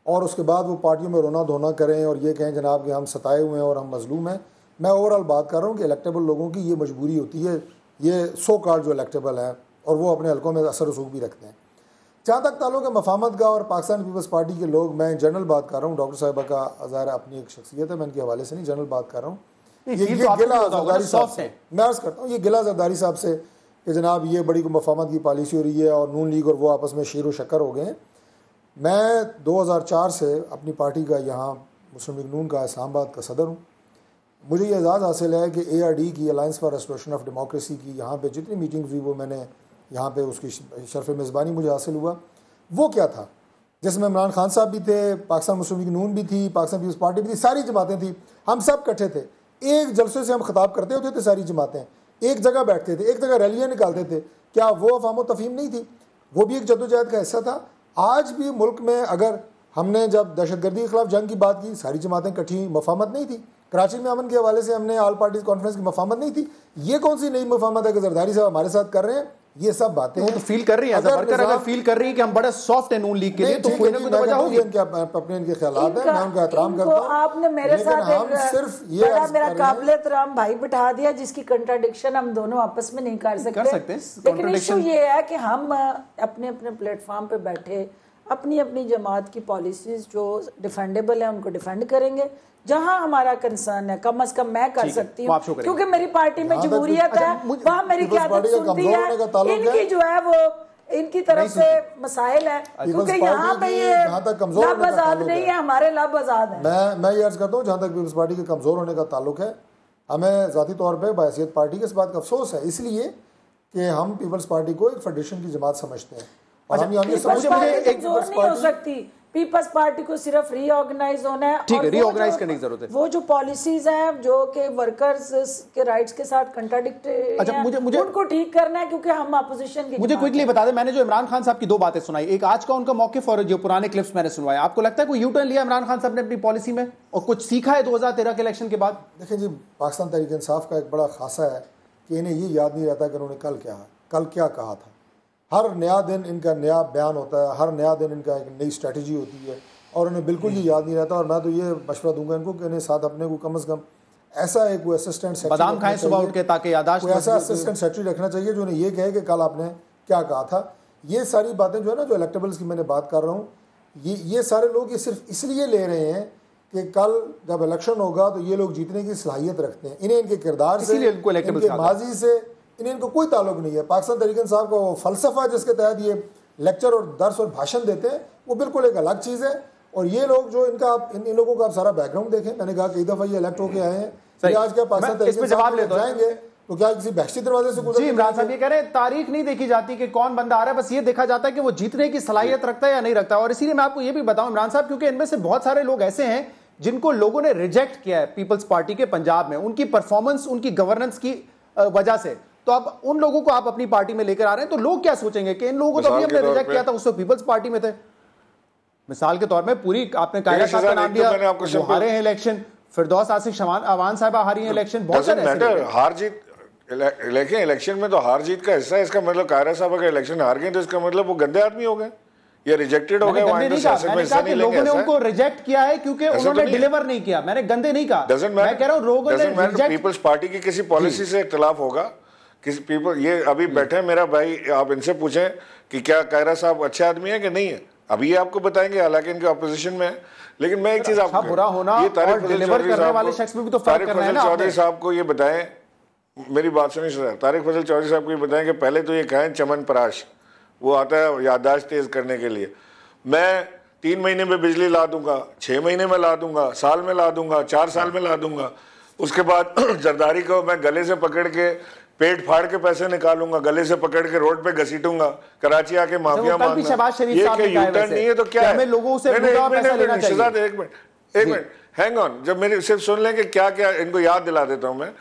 और उसके बाद वो पार्टियों में रोना धोना करें और ये कहें जनाब कि हम सताए हुए हैं और हम मजलूम हैं। मैं ओवरऑल बात कर रहा हूँ कि इलेक्टेबल लोगों की ये मजबूरी होती है, ये सो कॉल्ड जो इलेक्टेबल हैं और वो अपने हलकों में असर रसूख भी रखते हैं। जहाँ तक ताल्लुक है मफामत का और पाकिस्तान पीपल्स पार्टी के लोग, मैं जनरल बात कर रहा हूँ, डॉक्टर साहिबा का ज़ाहिर अपनी एक शख्सियत है, मैं इनके हवाले से नहीं जनरल बात कर रहा हूँ। ये गिला जरदारी साहब से मैं अर्ज़ करता हूँ, ये गिला जरदारी साहब से कि जनाब ये बड़ी मफामत की पॉलिसी हो रही है और नून लीग और वो आपस में शेर व शक्कर हो गए हैं। मैं 2004 से अपनी पार्टी का यहाँ मुस्लिम लीग नून का इस्लामाबाद का सदर हूँ। मुझे ये एजाज़ हासिल है कि ARD की alliance for restoration of democracy की यहाँ पे जितनी मीटिंग्स हुई वो मैंने यहाँ पे उसकी शर्फ मेज़बानी मुझे हासिल हुआ। वो क्या था जिसमें इमरान खान साहब भी थे, पाकिस्तान मुस्लिम लीग नून भी थी, पाकिस्तान पीपल्स पार्टी भी थी, सारी जमातें थी, हम सब इकट्ठे थे, एक जलसे से हम खिताब करते होते थे, सारी जमातें एक जगह बैठते थे, एक जगह रैलियाँ निकालते थे। क्या वो अफ़ाम तफ़हीम नहीं थी? वो भी एक जद्दोजहद का हिस्सा था। आज भी मुल्क में अगर हमने जब दहशतगर्दी के खिलाफ जंग की बात की, सारी जमातें इकट्ठी, मफामत नहीं थी। कराची में अमन के हवाले से हमने ऑल पार्टीज कॉन्फ्रेंस की मफामत नहीं थी। ये कौन सी नई मफामत है कि जरदारी साहब हमारे साथ कर रहे हैं? ये सब बातें तो फील कर रही है अगर फील कर रही है कि हम बड़े सॉफ्ट है नून लीग के लिए, तो कोई ना कोई वजह होगी। अपने इनके ख्यालात हैं, मैं उनका एहतराम करता हूं। आपने मेरे साथ सिर्फ ये मेरा काबिल एहतराम भाई बिठा दिया जिसकी कंट्राडिक्शन हम दोनों आपस में नहीं कर सकते। लेकिन इशू ये है कि हम अपने अपने प्लेटफॉर्म पे बैठे अपनी अपनी जमात की पॉलिसीज जो डिफेंडेबल है उनको डिफेंड करेंगे। जहां हमारा कंसर्न है कम से कम मैं कर सकती हूँ, क्योंकि मेरी पार्टी में जमहूरियत है, वहाँ मेरी क़यादत सुनती है। इनकी जो है वो इनकी तरफ से मसाइल है, क्योंकि यहाँ पे ये लब आजाद नहीं है, हमारे लब आजाद है। मैं ये अर्ज करता हूँ, जहाँ तक पीपल्स पार्टी के कमज़ोर होने का ताल्लुक है, हमें ज़ाती तौर पर बहैसियत पार्टी के इस बात का अफसोस है, इसलिए कि हम पीपल्स पार्टी को एक फेडरेशन की जमात समझते हैं। पीपल्स पार्टी को सिर्फ रीऑर्गेनाइज होना है, ठीक है, रीऑर्गेनाइज करने की जरूरत है। वो जो पॉलिसीज हैं जो कि वर्कर्स के राइट्स के साथ कंट्राडिक्टरी हैं, मुझे उनको ठीक करना है, क्योंकि हम अपोजिशन की। मुझे क्विकली बता दें, मैंने जो इमरान खान साहब की दो बातें सुनाई, एक आज का उनका मौक़िफ़ और जो पुराने क्लिप्स मैंने सुनवाए, आपको लगता है कोई यू टर्न लिया इमरान खान साहब ने अपनी पॉलिसी में और कुछ सीखा है 2013 के इलेक्शन के बाद? देखिए जी, पाकिस्तान तहरीक इंसाफ का एक बड़ा खासा है कि इन्हें ये याद नहीं रहता कि उन्होंने कल क्या कहा था। हर नया दिन इनका नया बयान होता है, हर नया दिन इनका एक नई स्ट्रेटजी होती है और उन्हें बिल्कुल ये याद नहीं रहता। और मैं तो ये मशवरा दूंगा इनको कि इन्हें साथ अपने को कम से कम ऐसा एक कोई असिस्टेंट बादाम खाएं सुबह उठ के, ताकि याददाश्त, कोई ऐसा असिस्टेंट सेक्रेटरी रखना चाहिए जो उन्हें ये कहे कि कल आपने क्या कहा था। ये सारी बातें जो है ना, जो इलेक्टेबल्स की मैंने बात कर रहा हूँ, ये सारे लोग ये सिर्फ इसलिए ले रहे हैं कि कल जब इलेक्शन होगा तो ये लोग जीतने की सलाहियत रखते हैं। इन्हें इनके किरदार से, इनके माजी से इनको कोई ताल्लुक नहीं है। पाकिस्तान तहरीक इंसाफ का वो फलसफा जिसके तहत ये लेक्चर और दर्स और भाषण देते हैं, वो बिल्कुल एक अलग चीज़ है। और ये लोग जो इन लोगों का आप सारा बैकग्राउंड देखें, मैंने कहा कई दफ़ा ये इलेक्ट होके आए हैं, आज क्या पाकिस्तान तहरीक इंसाफ जाएंगे तो क्या किसी बहशी दरवाजे से गुजर? जी इमरान साहब ये कह रहे हैं तारीख नहीं देखी जाती कि कौन बंदा आ रहा है, बस ये देखा जाता है कि वो जीतने की सलाहियत रखता है या नहीं रखता है। और इसीलिए मैं आपको ये भी बताऊं इमरान साहब, क्योंकि इनमें से बहुत सारे लोग ऐसे हैं जिनको लोगों ने रिजेक्ट किया है पीपल्स पार्टी के पंजाब में, उनकी परफॉर्मेंस, उनकी गवर्नेंस की वजह से। तो अब उन लोगों को आप अपनी पार्टी में लेकर आ रहे हैं, तो लोग क्या सोचेंगे कि इन लोगों को तो अभी हमने रिजेक्ट किया था, उससे पीपल्स पार्टी में थे। मिसाल के तौर में पूरी आपने कायरा साहब का नाम लिया, वो हारे हैं इलेक्शन, फिरदौस आसिफ अवान साहिबा हारी हैं इलेक्शन, बहुत सारे हार जीत इलेक्शन में तो हार जीत का हिस्सा है। इसका मतलब कायरा साहब अगर इलेक्शन हार गए तो इसका मतलब वो गंदे आदमी हो गए या रिजेक्टेड हो गए। लोगों ने उनको रिजेक्ट किया है क्योंकि उन्होंने डिलीवर नहीं किया। मैंने गंदे नहीं कहा, मैं कह रहा हूं लोगों ने पीपल्स पार्टी की किसी पॉलिसी से इख्तिलाफ होगा, किसी पीपल ये अभी बैठे मेरा भाई, आप इनसे पूछें कि क्या कायरा साहब अच्छे आदमी है कि नहीं है, अभी ये आपको बताएंगे, हालांकि इनके अपोजिशन में है। लेकिन मैं एक चीज आपको बुरा होना और डिलीवर करने वाले शख्स में भी तो फर्क करना है ना। चौधरी साहब को ये बताएं, मेरी बात सुनिए सर, तारिक फजल चौधरी साहब को ये बताएं कि पहले तो ये कहें चमन पराश, वो आता है याददाश्त तेज करने के लिए, मैं 3 महीने में बिजली ला दूंगा, 6 महीने में ला दूंगा, साल में ला दूंगा, 4 साल में ला दूंगा। उसके बाद जरदारी को मैं गले से पकड़ के पेट फाड़ के पैसे निकालूंगा, गले से पकड़ के रोड पे घसीटूंगा, कराची आके माफिया मांगना। ये क्या यूटर्न नहीं है तो क्या है? लोगों से एक मिनट हैंग ऑन, जब मेरे सिर्फ सुन लें कि क्या क्या इनको याद दिला देता हूं मैं।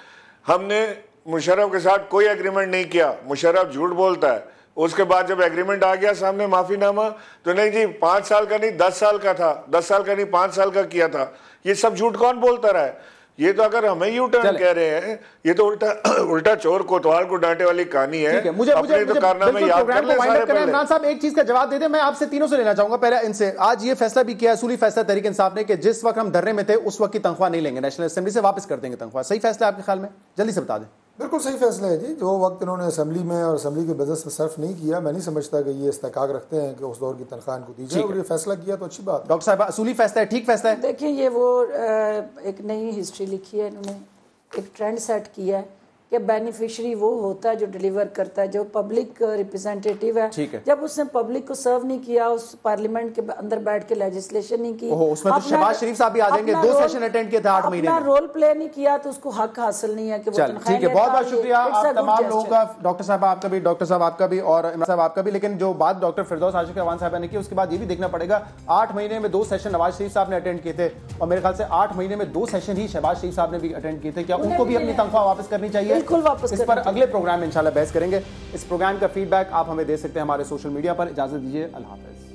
हमने मुशर्रफ के साथ कोई एग्रीमेंट नहीं किया, मुशर्रफ झूठ बोलता है। उसके बाद जब एग्रीमेंट आ गया सामने माफीनामा, तो नहीं जी 5 साल का नहीं 10 साल का था, 10 साल का नहीं 5 साल का किया था। ये सब झूठ कौन बोलता रहा है? ये तो अगर हमें यू टर्न कह रहे हैं, ये तो उल्टा चोर कोतवाल को डांटे वाली कहानी है। मुझे तो कारनामे याद कर ले सारे पहले। इमरान साहब एक चीज का जवाब दे दे, मैं आपसे तीनों से लेना चाहूंगा। पहले इनसे, आज ये फैसला भी किया असूली फैसला तहरीक इंसाफ ने कि जिस वक्त हम धरने में थे उस वक्त की तनख्वाह नहीं लेंगे, नेशनल असेंबली से वापस कर देंगे तनख्वाह। सही फैसला है आपके ख्याल में? जल्दी से बता दें। बिल्कुल सही फैसला है जी। जो वक्त इन्होंने असेंबली में और असेंबली के बजट में सर्फ नहीं किया, मैं नहीं समझता कि ये इस्तेकाक रखते हैं कि उस दौर की तनख्वाह इनको दी जाए, और ये फैसला किया तो अच्छी बात। डॉक्टर साहब, असूली फैसला है, ठीक फैसला है? देखिए, ये वो एक नई हिस्ट्री लिखी है इन्होंने, एक ट्रेंड सेट किया है कि बेनिफिशियरी वो होता है जो डिलीवर करता है, जो पब्लिक रिप्रेजेंटेटिव है। जब उसने पब्लिक को सर्व नहीं किया, उस पार्लियामेंट के अंदर बैठ के लेजिस्लेशन नहीं की, उसमें तो शहबाज शरीफ साहब भी आ जाएंगे, 2 सेशन अटेंड किए थे 8 महीने में, रोल प्ले नहीं किया, तो उसको हक हासिल नहीं है कि वो तनख्वाह। ठीक है, बहुत बहुत शुक्रिया आप तमाम लोगों का, डॉक्टर साहब आपका भी, डॉक्टर साहब आपका भी, और इमरान साहब आपका भी। लेकिन जो बात डॉक्टर फिरदौस आशिक रवान साहब ने की, उसके बाद ये भी देखना पड़ेगा 8 महीने में 2 सेशन नवाज शरीफ साहब ने अटेंड किए थे, और मेरे ख्याल से 8 महीने में 2 सेशन ही शहबाज शरीफ साहब ने भी अटेंड किए थे। क्या उनको भी अपनी तनख्वाह वापस करनी चाहिए? बिल्कुल वापस। इस पर अगले प्रोग्राम में इंशाल्लाह बहस करेंगे। इस प्रोग्राम का फीडबैक आप हमें दे सकते हैं हमारे सोशल मीडिया पर। इजाजत दीजिए, अल्लाह हाफ़िज़।